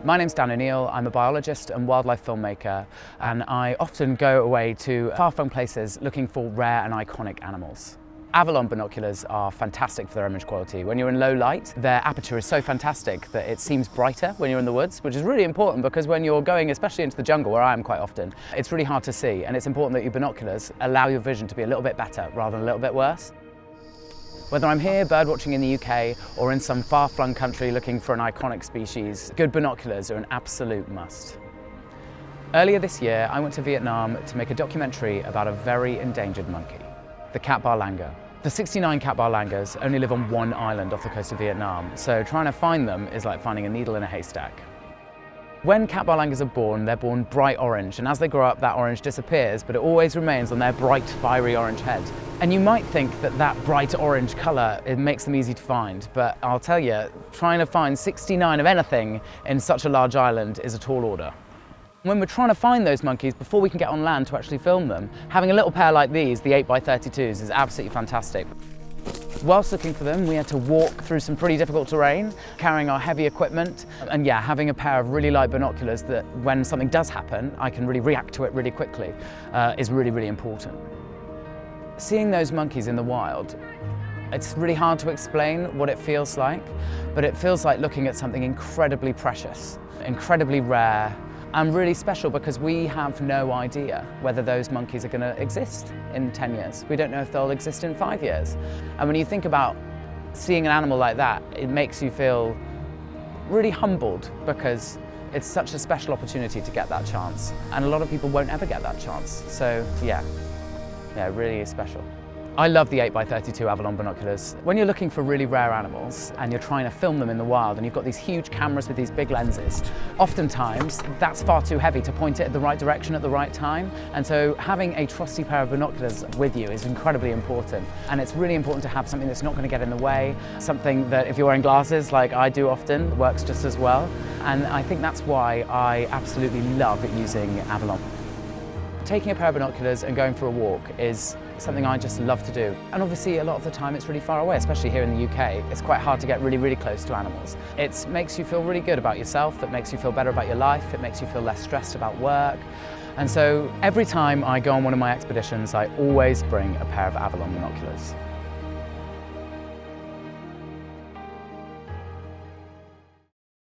My name's Dan O'Neill, I'm a biologist and wildlife filmmaker, and I often go away to far-flung places looking for rare and iconic animals. Avalon binoculars are fantastic for their image quality. When you're in low light, their aperture is so fantastic that it seems brighter when you're in the woods, which is really important because when you're going, especially into the jungle, where I am quite often, it's really hard to see, and it's important that your binoculars allow your vision to be a little bit better rather than a little bit worse. Whether I'm here birdwatching in the UK or in some far-flung country looking for an iconic species, good binoculars are an absolute must. Earlier this year, I went to Vietnam to make a documentary about a very endangered monkey, the Cat Ba Langur. The 69 Cat Ba Langurs only live on one island off the coast of Vietnam, so trying to find them is like finding a needle in a haystack. When Cat Ba Langurs are born, they're born bright orange, and as they grow up, that orange disappears, but it always remains on their bright, fiery orange head. And you might think that that bright orange colour, it makes them easy to find, but I'll tell you, trying to find 69 of anything in such a large island is a tall order. When we're trying to find those monkeys before we can get on land to actually film them, having a little pair like these, the 8x32s, is absolutely fantastic. Whilst looking for them, we had to walk through some pretty difficult terrain, carrying our heavy equipment, and yeah, having a pair of really light binoculars that when something does happen, I can really react to it really quickly, is really, really important. Seeing those monkeys in the wild, it's really hard to explain what it feels like, but it feels like looking at something incredibly precious, incredibly rare, and really special because we have no idea whether those monkeys are going to exist in 10 years. We don't know if they'll exist in 5 years. And when you think about seeing an animal like that, it makes you feel really humbled because it's such a special opportunity to get that chance. And a lot of people won't ever get that chance. So yeah, it really is special. I love the 8x32 Avalon binoculars. When you're looking for really rare animals and you're trying to film them in the wild and you've got these huge cameras with these big lenses, oftentimes that's far too heavy to point it in the right direction at the right time. And so having a trusty pair of binoculars with you is incredibly important. And it's really important to have something that's not going to get in the way, something that if you're wearing glasses like I do often, works just as well. And I think that's why I absolutely love using Avalon. Taking a pair of binoculars and going for a walk is something I just love to do. And obviously a lot of the time it's really far away, especially here in the UK. It's quite hard to get really, really close to animals. It makes you feel really good about yourself, it makes you feel better about your life, it makes you feel less stressed about work. And so every time I go on one of my expeditions, I always bring a pair of Avalon binoculars.